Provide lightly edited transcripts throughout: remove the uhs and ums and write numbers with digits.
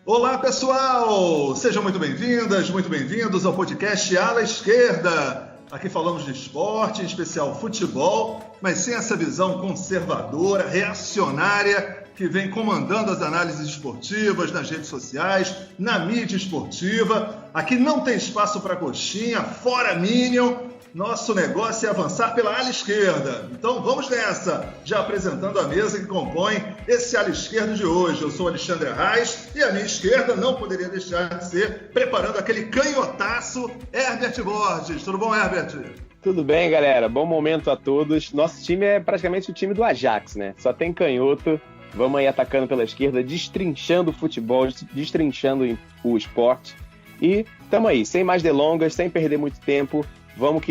Olá, pessoal! Sejam muito bem-vindas, muito bem-vindos ao podcast Ala Esquerda. Aqui falamos de esporte, em especial futebol, mas sem essa visão conservadora, reacionária, que vem comandando as análises esportivas nas redes sociais, na mídia esportiva. Aqui não tem espaço para coxinha, fora Minion. Nosso negócio é avançar pela ala esquerda. Então vamos nessa, já apresentando a mesa que compõe esse ala esquerda de hoje. Eu sou Alexandre Arraes e a minha esquerda não poderia deixar de ser, preparando aquele canhotaço, Herbert Borges. Tudo bom, Herbert? Tudo bem, galera. Bom momento a todos. Nosso time é praticamente o time do Ajax, né? Só tem canhoto. Vamos aí atacando pela esquerda, destrinchando o futebol, destrinchando o esporte. E estamos aí, sem mais delongas, sem perder muito tempo. Vamos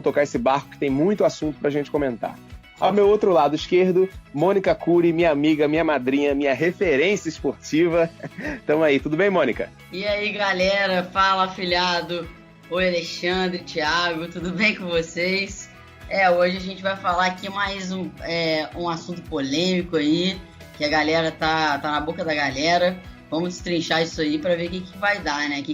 tocar esse barco que tem muito assunto pra gente comentar. Ao meu outro lado esquerdo, Mônica Cury, minha amiga, minha madrinha, minha referência esportiva. Tamo aí, tudo bem, Mônica? E aí, galera? Fala, afilhado. Oi, Alexandre, Thiago, tudo bem com vocês? Hoje a gente vai falar aqui mais um assunto polêmico aí, que a galera tá na boca da galera. Vamos destrinchar isso aí para ver o que vai dar, né?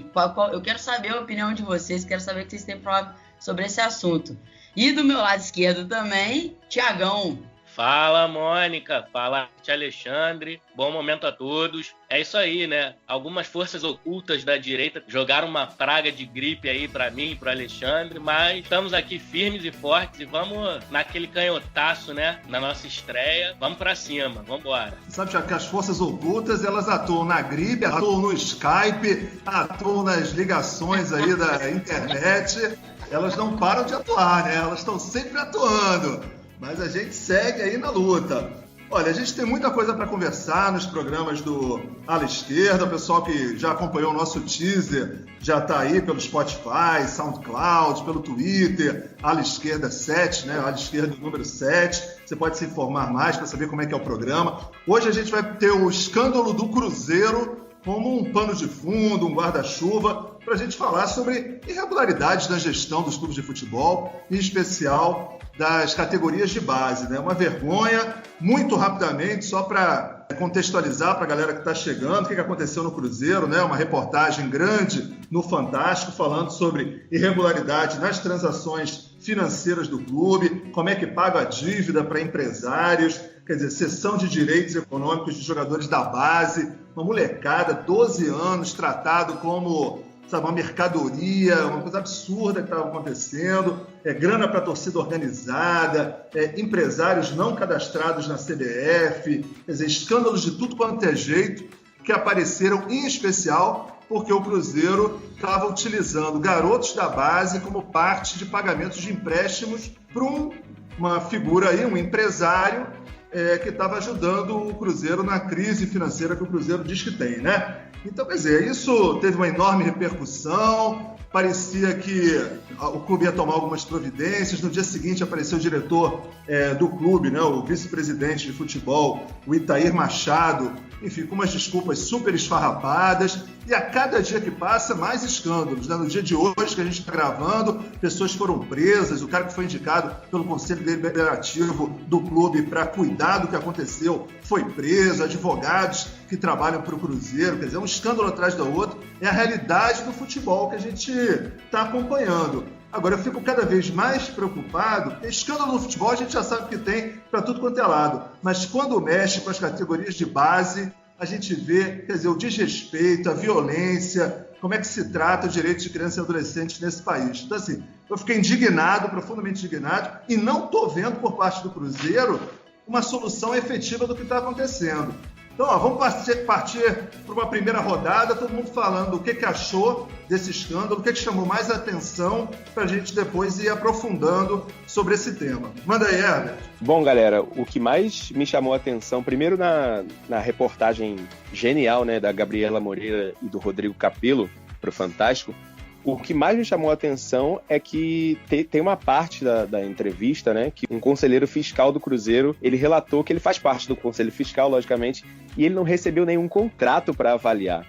Eu quero saber a opinião de vocês, quero saber o que vocês têm para falar sobre esse assunto. E do meu lado esquerdo também, Thiagão. Fala, Mônica. Fala, Alexandre. Bom momento a todos. É isso aí, né? Algumas forças ocultas da direita jogaram uma praga de gripe aí pra mim e pro Alexandre, mas estamos aqui firmes e fortes e vamos naquele canhotaço, né? Na nossa estreia. Vamos pra cima. Vamos embora. Sabe, Thiago, que as forças ocultas, elas atuam na gripe, atuam no Skype, atuam nas ligações aí da internet. Elas não param de atuar, né? Elas estão sempre atuando. Mas a gente segue aí na luta. Olha, a gente tem muita coisa para conversar nos programas do Ala Esquerda. O pessoal que já acompanhou o nosso teaser já está aí pelo Spotify, SoundCloud, pelo Twitter, Ala Esquerda 7, né? Ala Esquerda número 7. Você pode se informar mais para saber como é que é o programa. Hoje a gente vai ter o escândalo do Cruzeiro como um pano de fundo, um guarda-chuva, para a gente falar sobre irregularidades na gestão dos clubes de futebol, em especial das categorias de base, né? Uma vergonha, muito rapidamente, só para contextualizar para a galera que está chegando, o que aconteceu no Cruzeiro, né? Uma reportagem grande no Fantástico falando sobre irregularidade nas transações financeiras do clube, como é que paga a dívida para empresários, quer dizer, cessão de direitos econômicos de jogadores da base, uma molecada, 12 anos, tratado como, sabe, uma mercadoria, uma coisa absurda que estava acontecendo, grana para torcida organizada, empresários não cadastrados na CBF, quer dizer, escândalos de tudo quanto é jeito que apareceram, em especial porque o Cruzeiro estava utilizando garotos da base como parte de pagamentos de empréstimos para uma figura aí, um empresário que estava ajudando o Cruzeiro na crise financeira que o Cruzeiro diz que tem, né? Então, quer dizer, isso teve uma enorme repercussão, parecia que o clube ia tomar algumas providências, no dia seguinte apareceu o diretor do clube, né, o vice-presidente de futebol, o Itair Machado, enfim, com umas desculpas super esfarrapadas, e a cada dia que passa, mais escândalos, né? No dia de hoje que a gente está gravando, pessoas foram presas, o cara que foi indicado pelo Conselho Deliberativo do clube para cuidar do que aconteceu foi preso, advogados que trabalham para o Cruzeiro, quer dizer, um escândalo atrás do outro, é a realidade do futebol que a gente está acompanhando. Agora, eu fico cada vez mais preocupado, porque escândalo no futebol a gente já sabe que tem para tudo quanto é lado, mas quando mexe com as categorias de base, a gente vê, quer dizer, o desrespeito, a violência, como é que se trata o direito de crianças e adolescentes nesse país. Então, assim, eu fiquei indignado, profundamente indignado, e não estou vendo por parte do Cruzeiro uma solução efetiva do que está acontecendo. Então, vamos partir para uma primeira rodada, todo mundo falando o que achou desse escândalo, o que chamou mais atenção, para a gente depois ir aprofundando sobre esse tema. Manda aí, Herbert. Bom, galera, o que mais me chamou a atenção, primeiro na reportagem genial, né, da Gabriela Moreira e do Rodrigo Capello para o Fantástico, o que mais me chamou a atenção é que tem uma parte da entrevista, né, que um conselheiro fiscal do Cruzeiro, ele relatou que ele faz parte do conselho fiscal, logicamente, e ele não recebeu nenhum contrato para avaliar,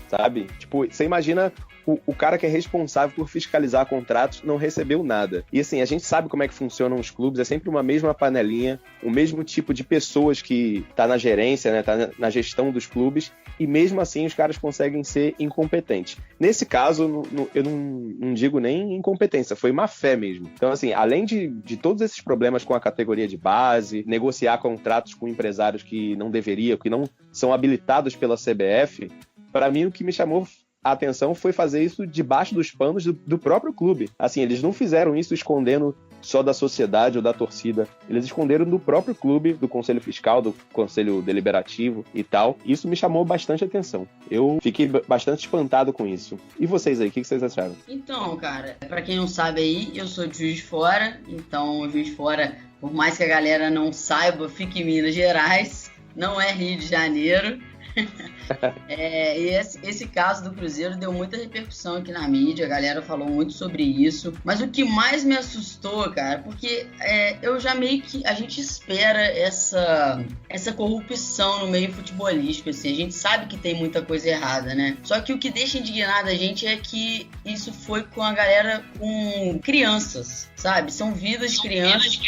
sabe? Tipo, você imagina o cara que é responsável por fiscalizar contratos não recebeu nada. E assim, a gente sabe como é que funcionam os clubes, é sempre uma mesma panelinha, o mesmo tipo de pessoas que tá na gerência, né, tá na gestão dos clubes, e mesmo assim os caras conseguem ser incompetentes. Nesse caso, eu não digo nem incompetência, foi má fé mesmo. Então assim, além de todos esses problemas com a categoria de base, negociar contratos com empresários que não deveriam, que não são habilitados pela CBF, para mim o que me chamou a atenção foi fazer isso debaixo dos panos do próprio clube. Assim, eles não fizeram isso escondendo só da sociedade ou da torcida. Eles esconderam do próprio clube, do Conselho Fiscal, do Conselho Deliberativo e tal. Isso me chamou bastante atenção. Eu fiquei bastante espantado com isso. E vocês aí, o que vocês acharam? Então, cara, pra quem não sabe aí, eu sou de Juiz de Fora. Então, Juiz de Fora, por mais que a galera não saiba, fica em Minas Gerais. Não é Rio de Janeiro. E esse caso do Cruzeiro deu muita repercussão aqui na mídia, a galera falou muito sobre isso, mas o que mais me assustou, cara, porque eu já meio que, a gente espera essa corrupção no meio futebolístico, assim, a gente sabe que tem muita coisa errada, né, só que o que deixa indignado a gente é que isso foi com a galera, com crianças, sabe, são vidas de crianças,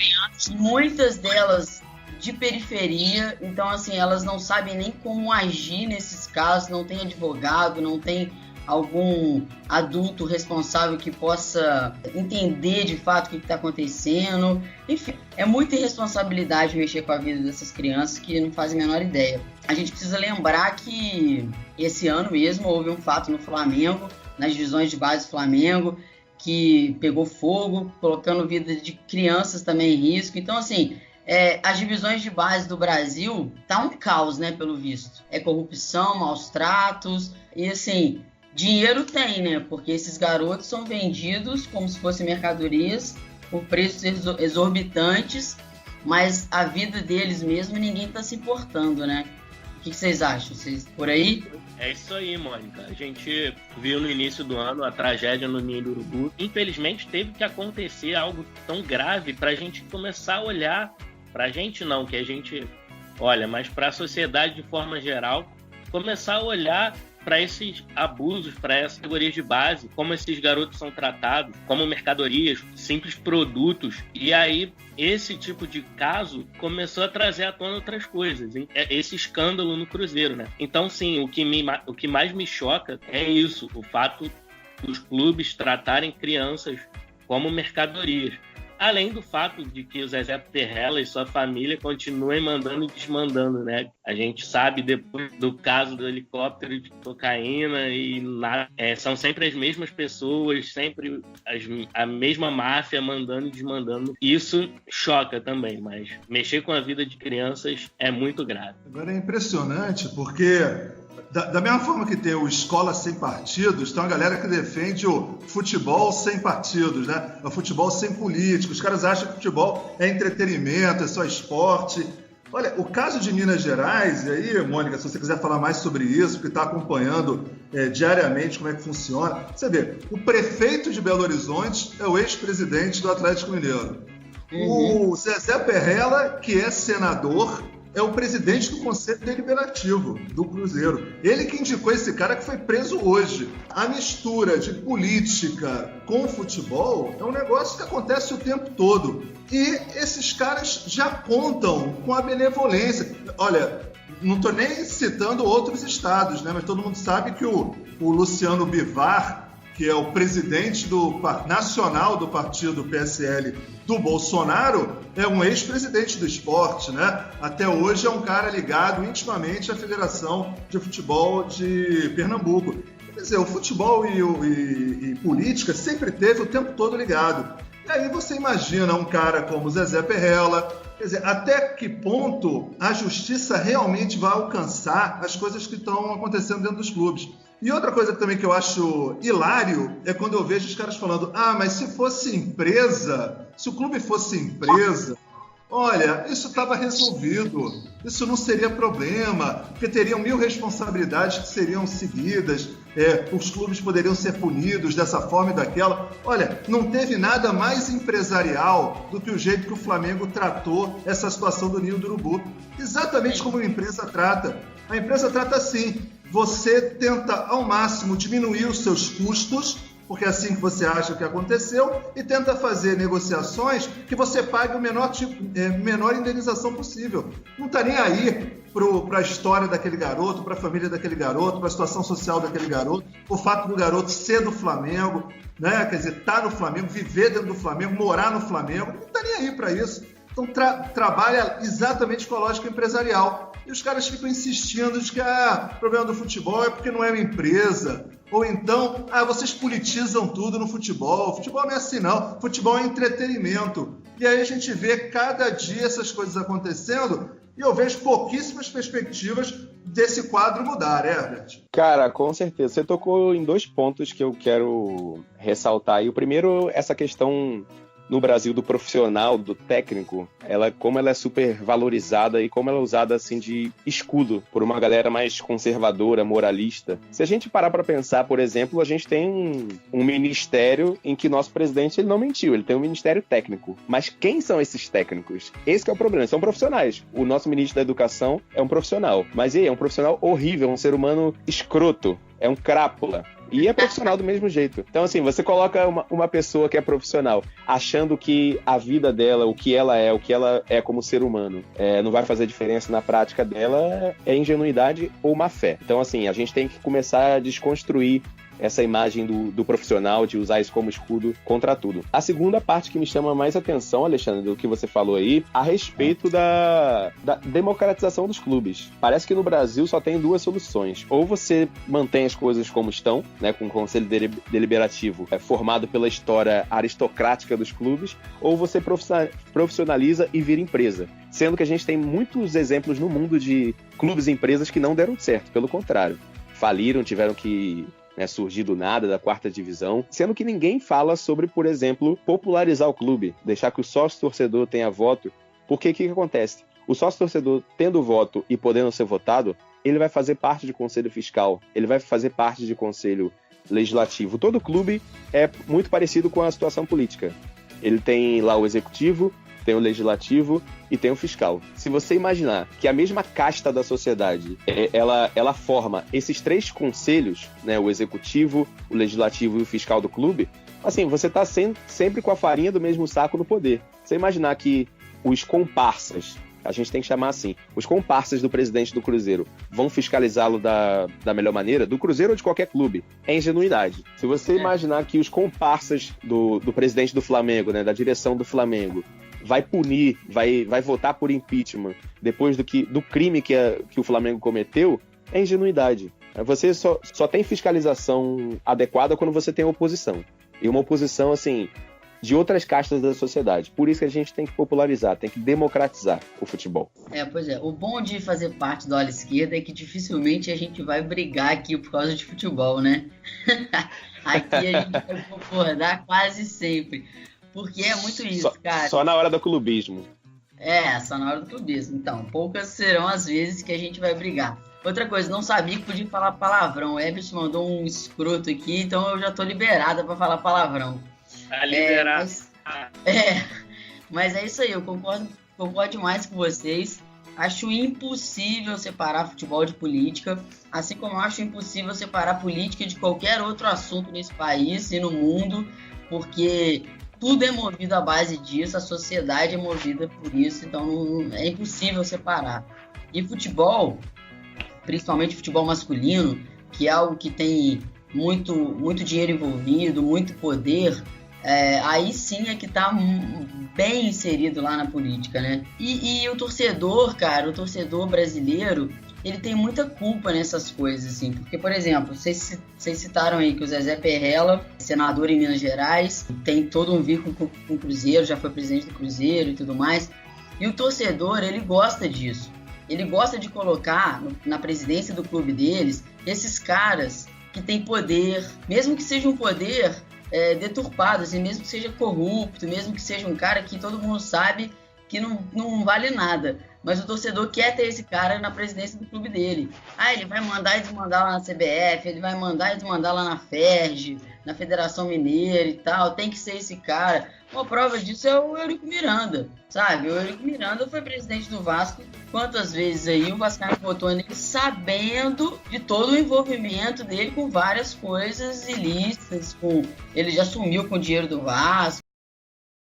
muitas delas de periferia, então assim, elas não sabem nem como agir nesses casos, não tem advogado, não tem algum adulto responsável que possa entender de fato o que está acontecendo, enfim, é muita irresponsabilidade mexer com a vida dessas crianças que não fazem a menor ideia. A gente precisa lembrar que esse ano mesmo houve um fato no Flamengo, nas divisões de base do Flamengo, que pegou fogo, colocando vida de crianças também em risco, então assim, as divisões de base do Brasil tá um caos, né, pelo visto. É corrupção, maus tratos e assim, dinheiro tem, né, porque esses garotos são vendidos como se fossem mercadorias por preços exorbitantes, mas a vida deles mesmo ninguém tá se importando, né? O que vocês acham? Vocês por aí? É isso aí, Mônica. A gente viu no início do ano a tragédia no Ninho do Urubu. Infelizmente teve que acontecer algo tão grave para a gente começar a olhar, pra gente não, que a gente olha, mas para a sociedade de forma geral, começar a olhar para esses abusos, para essas categorias de base, como esses garotos são tratados, como mercadorias, simples produtos. E aí, esse tipo de caso começou a trazer à tona outras coisas. Esse escândalo no Cruzeiro, né? Então, sim, o que mais me choca é isso, o fato dos clubes tratarem crianças como mercadorias. Além do fato de que o Zezé Perrella e sua família continuem mandando e desmandando, né? A gente sabe depois do caso do helicóptero de cocaína e são sempre as mesmas pessoas, sempre a mesma máfia mandando e desmandando. Isso choca também, mas mexer com a vida de crianças é muito grave. Agora é impressionante porque da mesma forma que tem o Escola Sem Partidos, tem uma galera que defende o futebol sem partidos, né? O futebol sem política. Os caras acham que futebol é entretenimento, é só esporte. Olha, o caso de Minas Gerais, e aí, Mônica, se você quiser falar mais sobre isso, porque está acompanhando diariamente como é que funciona, você vê, o prefeito de Belo Horizonte é o ex-presidente do Atlético Mineiro. O Zezé Perrella, que é senador, é o presidente do Conselho Deliberativo do Cruzeiro. Ele que indicou esse cara que foi preso hoje. A mistura de política com futebol é um negócio que acontece o tempo todo. E esses caras já contam com a benevolência. Olha, não estou nem citando outros estados, né? Mas todo mundo sabe que o Luciano Bivar, que é o presidente nacional do partido PSL do Bolsonaro, é um ex-presidente do esporte, né? Até hoje é um cara ligado intimamente à Federação de Futebol de Pernambuco. Quer dizer, o futebol e política sempre teve o tempo todo ligado. E aí você imagina um cara como Zezé Perrella, quer dizer, até que ponto a justiça realmente vai alcançar as coisas que estão acontecendo dentro dos clubes. E outra coisa também que eu acho hilário é quando eu vejo os caras falando, mas se fosse empresa, se o clube fosse empresa, olha, isso estava resolvido, isso não seria problema, porque teriam 1000 responsabilidades que seriam seguidas, os clubes poderiam ser punidos dessa forma e daquela. Olha, não teve nada mais empresarial do que o jeito que o Flamengo tratou essa situação do Ninho do Urubu. Exatamente como a empresa trata. A empresa trata assim, você tenta ao máximo diminuir os seus custos, porque é assim que você acha que aconteceu, e tenta fazer negociações que você pague o menor indenização possível. Não está nem aí para a história daquele garoto, para a família daquele garoto, para a situação social daquele garoto, o fato do garoto ser do Flamengo, né? Quer dizer, estar no Flamengo, viver dentro do Flamengo, morar no Flamengo, não está nem aí para isso. Então trabalha exatamente com a lógica empresarial. E os caras ficam insistindo de que o problema do futebol é porque não é uma empresa. Ou então, vocês politizam tudo no futebol. O futebol não é assim, não. O futebol é entretenimento. E aí a gente vê cada dia essas coisas acontecendo e eu vejo pouquíssimas perspectivas desse quadro mudar, Herbert. Cara, com certeza. Você tocou em 2 pontos que eu quero ressaltar. E o primeiro, essa questão no Brasil do profissional, do técnico, como ela é super valorizada e como ela é usada assim de escudo por uma galera mais conservadora, moralista. Se a gente parar para pensar, por exemplo, a gente tem um ministério em que nosso presidente ele não mentiu, ele tem um ministério técnico. Mas quem são esses técnicos? Esse que é o problema, são profissionais. O nosso ministro da Educação é um profissional, mas ele é um profissional horrível, um ser humano escroto, é um crápula. E é profissional do mesmo jeito. Então, assim, você coloca uma pessoa que é profissional achando que a vida dela, o que ela é como ser humano, não vai fazer diferença na prática dela, é ingenuidade ou má fé. Então, assim, a gente tem que começar a desconstruir essa imagem do profissional, de usar isso como escudo contra tudo. A segunda parte que me chama mais atenção, Alexandre, do que você falou aí, a respeito da democratização dos clubes. Parece que no Brasil só tem 2 soluções. Ou você mantém as coisas como estão, né, com um conselho deliberativo formado pela história aristocrática dos clubes, ou você profissionaliza e vira empresa. Sendo que a gente tem muitos exemplos no mundo de clubes e empresas que não deram certo, pelo contrário. Faliram, tiveram que surgir do nada, da 4ª divisão, sendo que ninguém fala sobre, por exemplo, popularizar o clube, deixar que o sócio-torcedor tenha voto, porque o que acontece? O sócio-torcedor tendo voto e podendo ser votado, ele vai fazer parte de conselho fiscal, ele vai fazer parte de conselho legislativo. Todo clube é muito parecido com a situação política. Ele tem lá o executivo, tem o legislativo e tem o fiscal. Se você imaginar que a mesma casta da sociedade, ela forma esses 3 conselhos, né, o executivo, o legislativo e o fiscal do clube, assim, você está sempre com a farinha do mesmo saco no poder. Você imaginar que os comparsas, a gente tem que chamar assim, os comparsas do presidente do Cruzeiro vão fiscalizá-lo da melhor maneira, do Cruzeiro ou de qualquer clube, é ingenuidade. Se você imaginar que os comparsas do presidente do Flamengo, né, da direção do Flamengo, vai punir, vai votar por impeachment depois do crime que o Flamengo cometeu, é ingenuidade. Você só tem fiscalização adequada quando você tem oposição. E uma oposição, assim, de outras castas da sociedade. Por isso que a gente tem que popularizar, tem que democratizar o futebol. Pois é. O bom de fazer parte do ala esquerda é que dificilmente a gente vai brigar aqui por causa de futebol, né? Aqui a gente vai concordar quase sempre. Porque é muito isso, cara. Só na hora do clubismo. Só na hora do clubismo. Então, poucas serão as vezes que a gente vai brigar. Outra coisa, não sabia que podia falar palavrão. O Herbert mandou um escroto aqui, então eu já tô liberada pra falar palavrão. Tá liberado. Mas é isso aí, eu concordo demais com vocês. Acho impossível separar futebol de política, assim como eu acho impossível separar política de qualquer outro assunto nesse país e no mundo, porque tudo é movido à base disso, a sociedade é movida por isso, então é impossível separar. E futebol, principalmente futebol masculino, que é algo que tem muito dinheiro envolvido, muito poder, aí sim é que tá bem inserido lá na política, né? E o torcedor, cara, o torcedor brasileiro, ele tem muita culpa nessas coisas, assim, porque, por exemplo, vocês citaram aí que o Zezé Perrella, senador em Minas Gerais, tem todo um vínculo com o Cruzeiro, já foi presidente do Cruzeiro e tudo mais, e o torcedor, ele gosta disso. Ele gosta de colocar na presidência do clube deles esses caras que têm poder, mesmo que seja um poder deturpado, assim, mesmo que seja corrupto, mesmo que seja um cara que todo mundo sabe que não vale nada. mas o torcedor quer ter esse cara na presidência do clube dele. Ele vai mandar e desmandar lá na CBF, ele vai mandar e desmandar lá na FERJ, na Federação Mineira e tal, tem que ser esse cara. Uma prova disso é o Eurico Miranda, sabe? O Eurico Miranda foi presidente do Vasco. Quantas vezes aí o Vascaíno votou nele sabendo de todo o envolvimento dele com várias coisas ilícitas, ele já sumiu com o dinheiro do Vasco.